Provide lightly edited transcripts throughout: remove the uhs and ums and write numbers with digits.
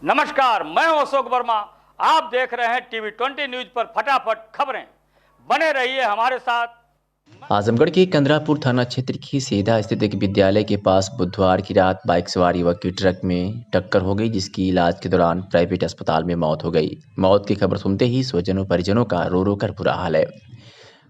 नमस्कार, मैं हूं अशोक वर्मा। आप देख रहे हैं टीवी 20 न्यूज पर फटाफट खबरें। बने रहिए हमारे साथ। आजमगढ़ के कंदरापुर थाना क्षेत्र की सेधा स्थित एक विद्यालय के पास बुधवार की रात बाइक सवार युवक की ट्रक में टक्कर हो गई, जिसकी इलाज के दौरान प्राइवेट अस्पताल में मौत हो गई। मौत की खबर सुनते ही स्वजनों परिजनों का रो रो कर बुरा हाल है।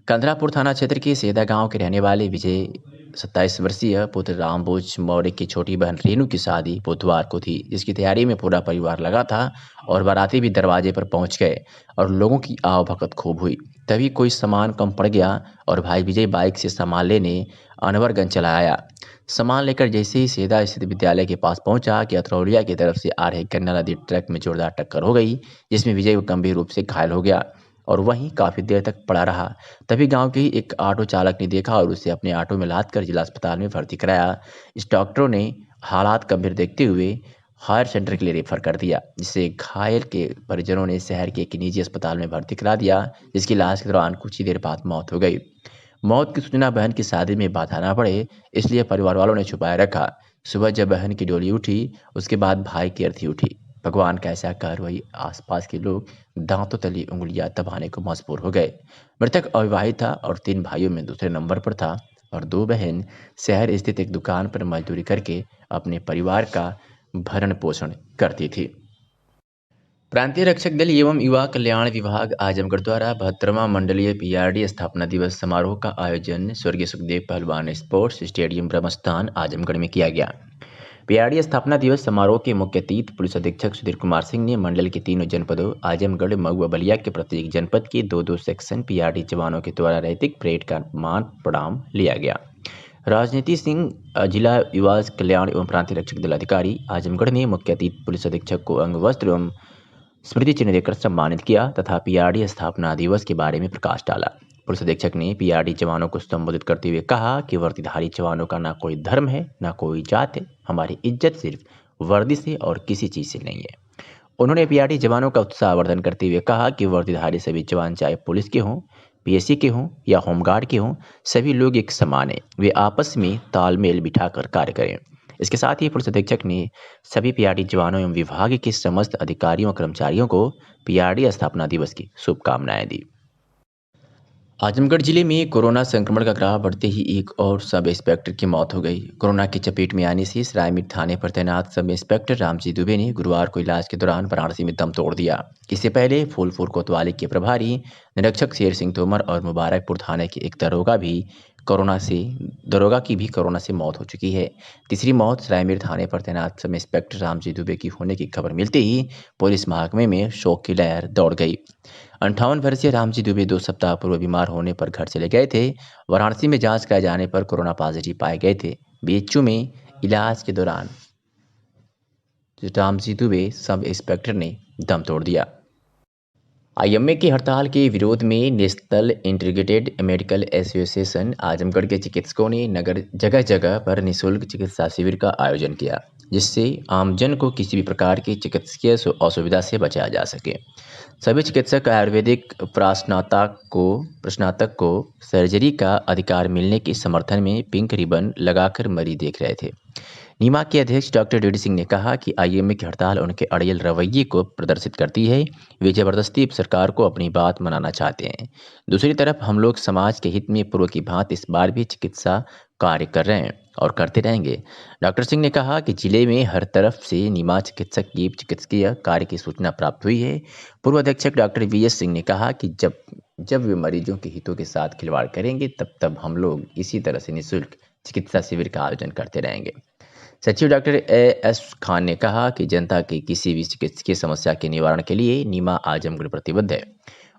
कंदरापुर थाना क्षेत्र के सेधा गांव के रहने वाले विजय 27 वर्षीय पुत्र रामभोज मौर्य की छोटी बहन रेणु की शादी बुधवार को थी, जिसकी तैयारी में पूरा परिवार लगा था और बाराती भी दरवाजे पर पहुंच गए और लोगों की आवभगत खूब हुई। तभी कोई सामान कम पड़ गया और भाई विजय बाइक से सामान लेने अनवरगंज चला आया। सामान लेकर जैसे ही सेधा स्थित विद्यालय के पास पहुंचा कि अतरौलिया की तरफ से आ रहे गन्ना नदी ट्रक में जोरदार टक्कर हो गई, जिसमें विजय गंभीर रूप से घायल हो गया और वहीं काफ़ी देर तक पड़ा रहा। तभी गांव के ही एक ऑटो चालक ने देखा और उसे अपने ऑटो में लाद कर जिला अस्पताल में भर्ती कराया। इस डॉक्टरों ने हालात गंभीर देखते हुए हायर सेंटर के लिए रेफर कर दिया, जिससे घायल के परिजनों ने शहर के एक निजी अस्पताल में भर्ती करा दिया, जिसकी इलाज के दौरान कुछ ही देर बाद मौत हो गई। मौत की सूचना बहन की शादी में बाधा ना पड़े, इसलिए परिवार वालों ने छुपाए रखा। सुबह जब बहन की डोली उठी, उसके बाद भाई की अर्थी उठी। भगवान का ऐसा कर वही आसपास के लोग दांतों तली उंगलियां दबाने को मजबूर हो गए। मृतक अविवाहित था और 3 भाइयों में दूसरे नंबर पर था और 2 बहन शहर स्थित एक दुकान पर मजदूरी करके अपने परिवार का भरण पोषण करती थी। प्रांतीय रक्षक दल एवं युवा कल्याण विभाग आजमगढ़ द्वारा 72वां मंडलीय पीआरडी स्थापना दिवस समारोह का आयोजन स्वर्गीय सुखदेव पहलवान स्पोर्ट्स स्टेडियम ब्रह्मस्थान आजमगढ़ में किया गया। पीआरडी स्थापना दिवस समारोह के मुख्य अतिथि पुलिस अधीक्षक सुधीर कुमार सिंह ने मंडल के तीनों जनपदों आजमगढ़, मऊ व बलिया के प्रत्येक जनपद के 2-2 सेक्शन पीआरडी जवानों के द्वारा नैतिक परेड का मान प्रणाम लिया गया। राजनीति सिंह, जिला युवा कल्याण एवं प्रांतीय रक्षक दल अधिकारी आजमगढ़ ने मुख्य अतिथि पुलिस अधीक्षक को अंग वस्त्र एवं स्मृति चिन्ह देकर सम्मानित किया तथा पीआरडी स्थापना दिवस के बारे में प्रकाश डाला। पुलिस अधीक्षक ने पीआरडी जवानों को संबोधित करते हुए कहा कि वर्दीधारी जवानों का ना कोई धर्म है, ना कोई जात है। हमारी इज्जत सिर्फ वर्दी से और किसी चीज से नहीं है। उन्होंने पीआरडी जवानों का उत्साहवर्धन करते हुए कहा कि वर्दीधारी सभी जवान चाहे पुलिस के हों, पीएससी के हों या होमगार्ड के हों, सभी लोग एक समान हैं। वे आपस में तालमेल बिठाकर कार्य करें। इसके साथ ही पुलिस अधीक्षक ने सभी पीआरडी जवानों एवं विभाग के समस्त अधिकारियों और कर्मचारियों को पीआरडी स्थापना दिवस की शुभकामनाएं दी। आजमगढ़ जिले में कोरोना संक्रमण का ग्राफ बढ़ते ही एक और सब इंस्पेक्टर की मौत हो गई। कोरोना की चपेट में आने से सरायमीर थाने पर तैनात सब इंस्पेक्टर रामजी दुबे ने गुरुवार को इलाज के दौरान वाराणसी में दम तोड़ दिया। इससे पहले फूलपुर कोतवाली के प्रभारी निरीक्षक शेर सिंह तोमर और मुबारकपुर थाने के एक दरोगा की भी कोरोना से मौत हो चुकी है। तीसरी मौत सरायमीर थाने पर तैनात सब इंस्पेक्टर रामजी दुबे की होने की खबर मिलते ही पुलिस महकमे में शोक की लहर दौड़ गई। 58 वर्षीय रामजी दुबे 2 सप्ताह पूर्व बीमार होने पर घर चले गए थे। वाराणसी में जांच कराए जाने पर कोरोना पॉजिटिव पाए गए थे। बीएचयू में इलाज के दौरान रामजी दुबे सब इंस्पेक्टर ने दम तोड़ दिया। आईएमए की हड़ताल के विरोध में national integrated medical association Azamgarh के चिकित्सकों ने नगर जगह जगह पर निःशुल्क चिकित्सा शिविर का आयोजन किया, जिससे आमजन को किसी भी प्रकार की चिकित्सकीय असुविधा से बचाया जा सके। सभी चिकित्सक आयुर्वेदिक प्रस्नातक को सर्जरी का अधिकार मिलने के समर्थन में पिंक रिबन लगाकर मरीज देख रहे थे। नीमा के अध्यक्ष डॉक्टर डी सिंह ने कहा कि आईएमए की हड़ताल उनके अड़ियल रवैये को प्रदर्शित करती है। वे जबरदस्ती सरकार को अपनी बात मनाना चाहते हैं। दूसरी तरफ हम लोग समाज के हित में पूर्व की भांति इस बार भी चिकित्सा कार्य कर रहे हैं और करते रहेंगे। डॉक्टर सिंह ने कहा कि जिले में हर तरफ से नीमा चिकित्सक की चिकित्सकीय कार्य की सूचना प्राप्त हुई है। पूर्व अधीक्षक डॉक्टर वीएस सिंह ने कहा कि जब वे मरीजों के हितों के साथ खिलवाड़ करेंगे तब हम लोग इसी तरह से निःशुल्क चिकित्सा शिविर का आयोजन करते रहेंगे। सचिव डॉक्टर एएस खान ने कहा कि जनता की किसी भी चिकित्सकीय समस्या के निवारण के लिए नीमा आजमगढ़ प्रतिबद्ध है।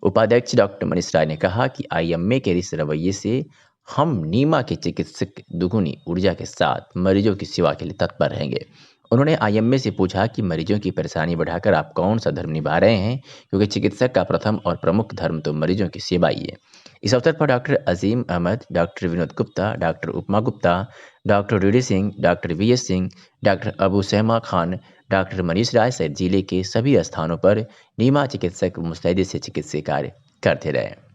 उपाध्यक्ष डॉक्टर मनीष राय ने कहा कि आईएमए के इस रवैये से हम नीमा के चिकित्सक दुगुनी ऊर्जा के साथ मरीजों की सेवा के लिए तत्पर रहेंगे। उन्होंने आईएमए से पूछा कि मरीजों की परेशानी बढ़ाकर आप कौन सा धर्म निभा रहे हैं, क्योंकि चिकित्सक का प्रथम और प्रमुख धर्म तो मरीजों की सेवा ही है। इस अवसर पर doctor Azim Ahmad, doctor Vinod Gupta, doctor Upma Gupta, doctor D Singh, doctor V S Singh, doctor Abu Sahma Khan, doctor Manish Rai सहित जिले के सभी स्थानों पर नीमा चिकित्सक मुस्तैदी से चिकित्सीय कार्य करते रहे।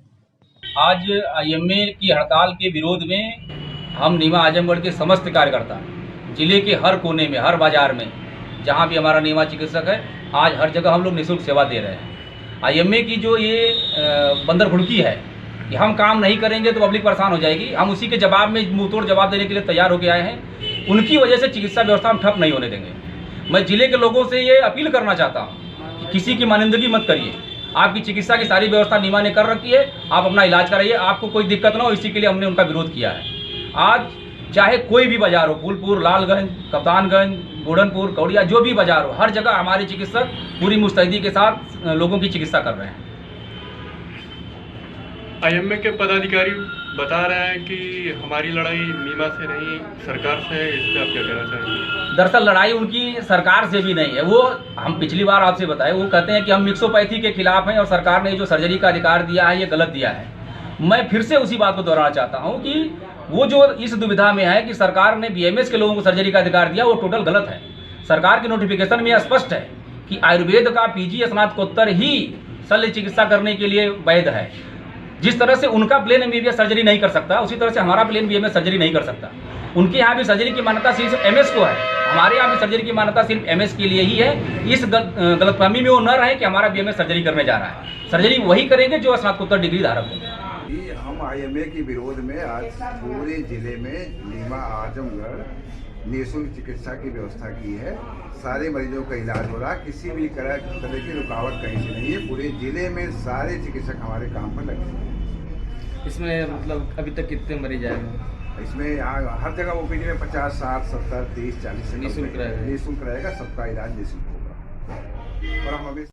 आज आईएमए की हड़ताल के विरोध में हम नीमा आजमगढ़ के समस्त कार्यकर्ता जिले के हर कोने में, हर बाजार में जहाँ भी हमारा नियमा चिकित्सक है, आज हर जगह हम लोग निःशुल्क सेवा दे रहे हैं। IMA की जो ये बंदर घुड़की है कि हम काम नहीं करेंगे तो पब्लिक परेशान हो जाएगी, हम उसी के जवाब में मुंहतोड़ जवाब देने के लिए तैयार होकर आए हैं। उनकी वजह से चिकित्सा व्यवस्था हम ठप नहीं होने देंगे। मैं जिले के लोगों से ये अपील करना चाहता हूँ कि किसी की मानिंदगी मत करिए। आपकी चिकित्सा की सारी व्यवस्था नियमा ने कर रखी है, आप अपना इलाज कराइए, आपको कोई दिक्कत ना हो, इसी के लिए हमने उनका विरोध किया है। आज चाहे कोई भी बाजार हो, फूलपुर, लालगंज, कप्तानगंज, गोढ़नपुर, कौड़िया, जो भी बाजार हो, हर जगह हमारे चिकित्सक पूरी मुस्तैदी के साथ लोगों की चिकित्सा कर रहे हैं। IMA के पदाधिकारी बता रहे हैं कि हमारी लड़ाई नीमा से नहीं सरकार से है, इस पर आप क्या कहना चाहेंगे? दरअसल लड़ाई उनकी सरकार से भी नहीं है। वो हम पिछली बार आपसे बताए, वो कहते हैं कि हम मिक्सोपैथी के खिलाफ हैं और सरकार ने जो सर्जरी का अधिकार दिया है ये गलत दिया है। मैं फिर से उसी बात को दोहराना चाहता हूँ कि वो जो इस दुविधा में है कि सरकार ने BMS के लोगों को सर्जरी का अधिकार दिया, वो टोटल गलत है। सरकार के नोटिफिकेशन में स्पष्ट है कि आयुर्वेद का PG स्नातकोत्तर ही शल्य चिकित्सा करने के लिए वैध है। जिस तरह से उनका प्लेन MBBS सर्जरी नहीं कर सकता, उसी तरह से हमारा प्लेन BMS सर्जरी नहीं कर सकता। उनके यहाँ भी सर्जरी की मान्यता सिर्फ MS को है, हमारे यहाँ भी सर्जरी की मान्यता सिर्फ MS के लिए ही है। इस गलतफहमी में वो न रहे कि हमारा BMS सर्जरी करने जा रहा है। सर्जरी वही करेंगे जो स्नातकोत्तर डिग्री धारक हो। हम IMA के विरोध में आज पूरे जिले में नीमा आजमगढ़ निःशुल्क चिकित्सा की व्यवस्था की है। सारे मरीजों का इलाज हो रहा है, किसी भी तरह की रुकावट कहीं से नहीं है। पूरे जिले में सारे चिकित्सक हमारे काम पर लगे हैं। इसमें मतलब अभी तक कितने मरीज आए हैं? इसमें यहाँ हर जगह OPD में 50, 60, 70, 30, 40 निःशुल्क रहेगा। निःशुल्क रहेगा, सबका इलाज निःशुल्क होगा। और हम अभी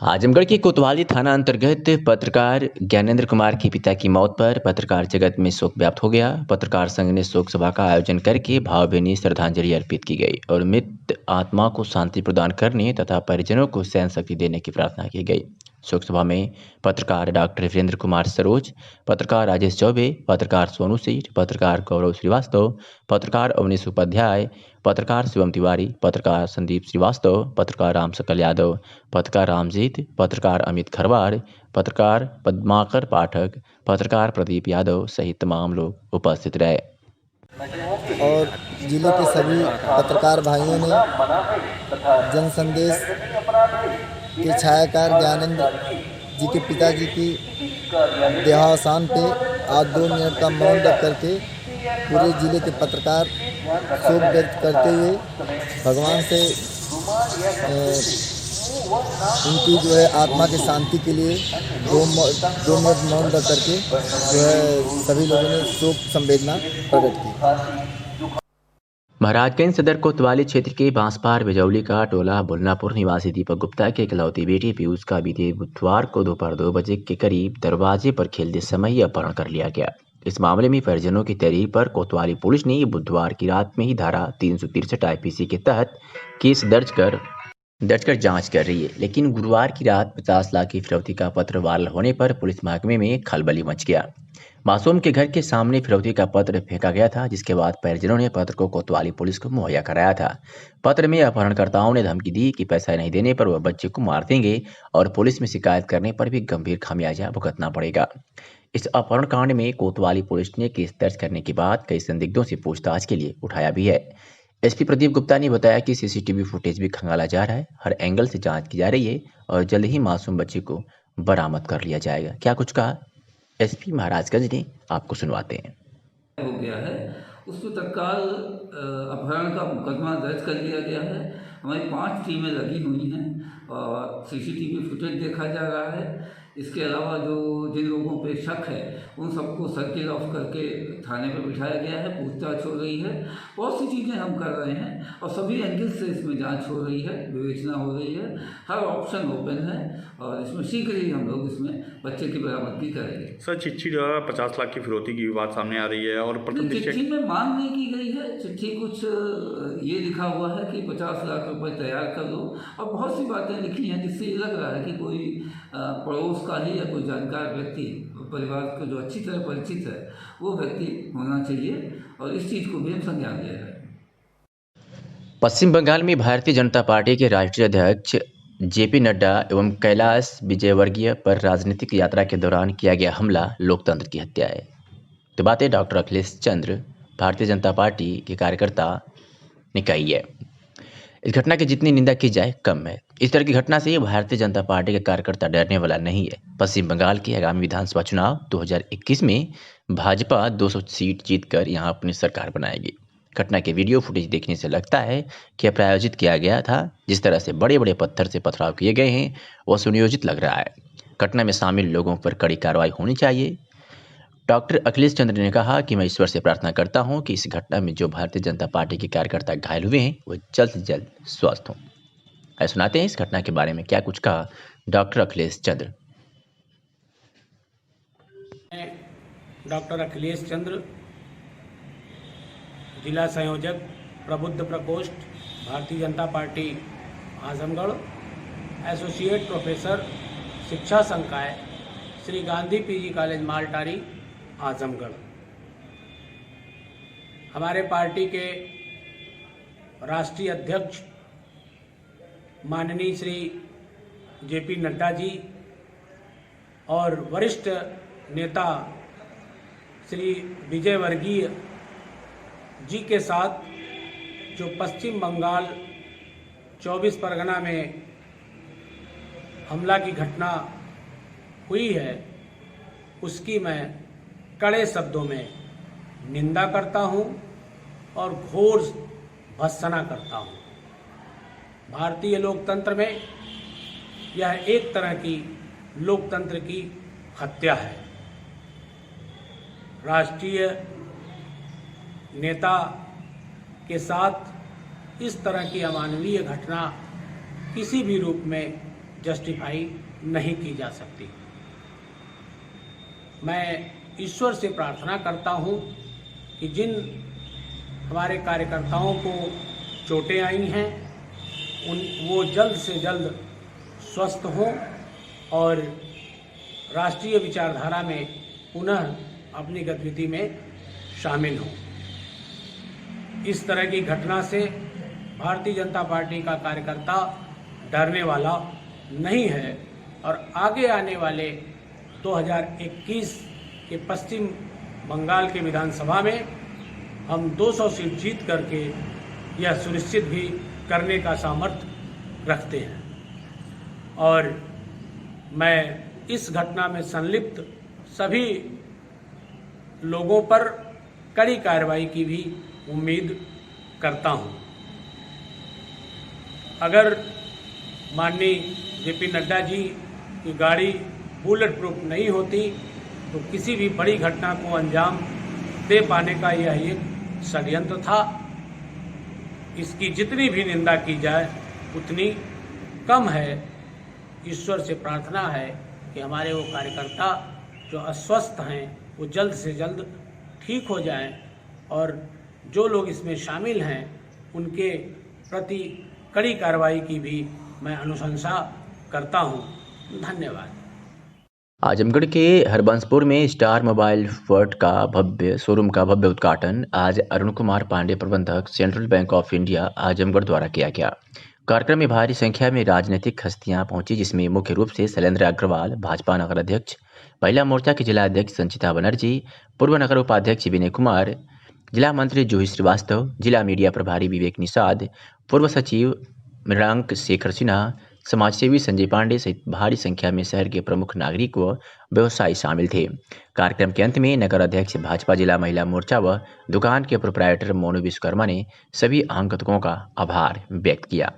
आजमगढ़ के कोतवाली थाना अंतर्गत पत्रकार ज्ञानेंद्र कुमार के पिता की मौत पर पत्रकार जगत में शोक व्याप्त हो गया। पत्रकार संघ ने शोक सभा का आयोजन करके भावभीनी श्रद्धांजलि अर्पित की गई और मृत आत्मा को शांति प्रदान करने तथा परिजनों को सहन शक्ति देने की प्रार्थना की गई। शोक सभा में पत्रकार डॉक्टर वीरेंद्र कुमार सरोज, पत्रकार राजेश चौबे, पत्रकार सोनू सेठ, पत्रकार गौरव श्रीवास्तव, पत्रकार अवनीश उपाध्याय, पत्रकार शिवम तिवारी, पत्रकार संदीप श्रीवास्तव, पत्रकार राम सकल यादव, पत्रकार रामजीत, पत्रकार अमित खरवाड़, पत्रकार पद्माकर पाठक, पत्रकार प्रदीप यादव सहित तमाम लोग उपस्थित रहे। और जिले के सभी पत्रकार भाइयों ने जन संदेश के छायाकार ज्ञानेंद्र जी के पिताजी की देहावसान पे आज 2 मिनट का मौन रख करके पूरे जिले के पत्रकार शोक व्यक्त करते हुए भगवान से उनकी जो है आत्मा की शांति के लिए 2 मिनट मौन रख करके जो है सभी लोगों ने शोक संवेदना प्रकट की। महाराजगंज सदर कोतवाली क्षेत्र के बांसपार बिजौली का टोला बुलनापुर निवासी दीपक गुप्ता के इकलौती बेटे पीयूष का बीते बुधवार को दोपहर 2 बजे के करीब दरवाजे पर खेलते समय ही अपहरण कर लिया गया। इस मामले में परिजनों की तहरीर पर कोतवाली पुलिस ने बुधवार की रात में ही धारा 363 IPC के तहत केस दर्ज कर जांच कर रही है। लेकिन गुरुवार की रात 50 लाख की फिरौती का पत्र वायरल होने पर पुलिस महकमे में खलबली मच गया। मासूम के घर के सामने फिरौती का पत्र फेंका गया था, जिसके बाद परिजनों ने पत्र को कोतवाली पुलिस को मुहैया कराया था। पत्र में अपहरणकर्ताओं ने धमकी दी कि पैसा नहीं देने पर वह बच्चे को मार देंगे और पुलिस में शिकायत करने पर भी गंभीर खामियाजा भुगतना पड़ेगा। इस अपहरण कांड में कोतवाली पुलिस ने केस दर्ज करने के बाद कई संदिग्धों से पूछताछ के लिए उठाया भी है। SP प्रदीप गुप्ता ने बताया कि CCTV फुटेज भी खंगाला जा रहा है, हर एंगल से जांच की जा रही है और जल्द ही मासूम बच्चे को बरामद कर लिया जाएगा। क्या कुछ कहा SP महाराजगंज ने, आपको सुनवाते हैं। हो गया है, उस पर तत्काल अपहरण का मुकदमा दर्ज कर लिया गया है। हमारी 5 टीमें लगी हुई हैं और CCTV फुटेज देखा जा रहा है। इसके अलावा जो जिन लोगों पे शक है उन सबको सर्किल ऑफ करके थाने पर बिठाया गया है, पूछताछ हो रही है। बहुत सी चीज़ें हम कर रहे हैं और सभी एंगल से इसमें जांच हो रही है, विवेचना हो रही है। हर ऑप्शन ओपन है और इसमें शीघ्र ही हम लोग इसमें बच्चे की बरामदगी करेंगे। सर, चिट्ठी द्वारा 50 लाख की फिरौती की बात सामने आ रही है और प्रथम चिट्ठी में मांग नहीं की गई है। चिट्ठी कुछ ये लिखा हुआ है कि 50 लाख रुपए तैयार कर दो और बहुत सी बातें लिखी हैं जिससे ये लग रहा है कि कोई पड़ोस का ही या कोई जानकार व्यक्ति परिवार को जो अच्छी तरह परिचित है वो व्यक्ति होना चाहिए और इस चीज़ को भी हम संज्ञान ले रहे हैं। पश्चिम बंगाल में भारतीय जनता पार्टी के राष्ट्रीय अध्यक्ष JP नड्डा एवं कैलाश विजयवर्गीय पर राजनीतिक यात्रा के दौरान किया गया हमला लोकतंत्र की हत्या है। तो बातें डॉक्टर अखिलेश चंद्र भारतीय जनता पार्टी के कार्यकर्ता ने कही है। इस घटना की जितनी निंदा की जाए कम है। इस तरह की घटना से भारतीय जनता पार्टी के कार्यकर्ता डरने वाला नहीं है। पश्चिम बंगाल के आगामी विधानसभा चुनाव 2021 में भाजपा 200 सीट जीतकर यहां अपनी सरकार बनाएगी। घटना के वीडियो फुटेज देखने से लगता है कि यह प्रायोजित किया गया था। जिस तरह से बड़े बड़े पत्थर से पथराव किए गए हैं वह सुनियोजित लग रहा है। घटना में शामिल लोगों पर कड़ी कार्रवाई होनी चाहिए। डॉक्टर अखिलेश चंद्र ने कहा कि मैं ईश्वर से प्रार्थना करता हूं कि इस घटना में जो भारतीय जनता पार्टी के कार्यकर्ता घायल हुए हैं वो जल्द से जल्द स्वस्थ हों। आइए सुनाते हैं इस घटना के बारे में क्या कुछ कहा डॉक्टर अखिलेश चंद्र। डॉक्टर अखिलेश चंद्र, जिला संयोजक प्रबुद्ध प्रकोष्ठ Bharatiya Janata party Azamgarh, associate professor शिक्षा संकाय श्री गांधी पीजी कॉलेज मालटारी आजमगढ़। हमारे पार्टी के राष्ट्रीय अध्यक्ष माननीय श्री जेपी नड्डा जी और वरिष्ठ नेता श्री विजय वर्गीय जी के साथ जो पश्चिम बंगाल 24 परगना में हमला की घटना हुई है उसकी मैं कड़े शब्दों में निंदा करता हूं और घोर भर्त्सना करता हूं। भारतीय लोकतंत्र में यह एक तरह की लोकतंत्र की हत्या है। राष्ट्रीय नेता के साथ इस तरह की अमानवीय घटना किसी भी रूप में जस्टिफाई नहीं की जा सकती। मैं ईश्वर से प्रार्थना करता हूं कि जिन हमारे कार्यकर्ताओं को चोटें आई हैं वो जल्द से जल्द स्वस्थ हों और राष्ट्रीय विचारधारा में पुनः अपनी गतिविधि में शामिल हों। इस तरह की घटना से भारतीय जनता पार्टी का कार्यकर्ता डरने वाला नहीं है और आगे आने वाले 2021 के पश्चिम बंगाल के विधानसभा में हम 200 सीट जीत करके यह सुनिश्चित भी करने का सामर्थ्य रखते हैं और मैं इस घटना में संलिप्त सभी लोगों पर कड़ी कार्रवाई की भी उम्मीद करता हूं। अगर माननीय जेपी नड्डा जी की गाड़ी बुलेट प्रूफ नहीं होती तो किसी भी बड़ी घटना को अंजाम दे पाने का यह एक षड्यंत्र था। इसकी जितनी भी निंदा की जाए उतनी कम है। ईश्वर से प्रार्थना है कि हमारे वो कार्यकर्ता जो अस्वस्थ हैं वो जल्द से जल्द ठीक हो जाएं और जो लोग इसमें शामिल हैं उनके प्रति कड़ी कार्रवाई की भी मैं अनुशंसा करता हूं। धन्यवाद। आजमगढ़ के हरबंसपुर में स्टार मोबाइल वर्ल्ड का भव्य शोरूम का भव्य उद्घाटन आज अरुण कुमार पांडे, प्रबंधक central bank of India Azamgarh द्वारा किया गया। कार्यक्रम में भारी संख्या में राजनीतिक हस्तियां पहुंची, जिसमें मुख्य रूप से शैलेंद्र अग्रवाल, भाजपा नगर अध्यक्ष, महिला मोर्चा के जिला अध्यक्ष संचिता बनर्जी, पूर्व नगर उपाध्यक्ष विनय कुमार, जिला मंत्री जूही श्रीवास्तव, जिला मीडिया प्रभारी विवेक निषाद, पूर्व सचिव मृणांक शेखर सिन्हा, समाजसेवी संजय पांडे सहित भारी संख्या में शहर के प्रमुख नागरिक व व्यवसायी शामिल थे। कार्यक्रम के अंत में नगर अध्यक्ष भाजपा जिला महिला मोर्चा व दुकान के प्रोप्राइटर मोनू विश्वकर्मा ने सभी आगंतुकों का आभार व्यक्त किया।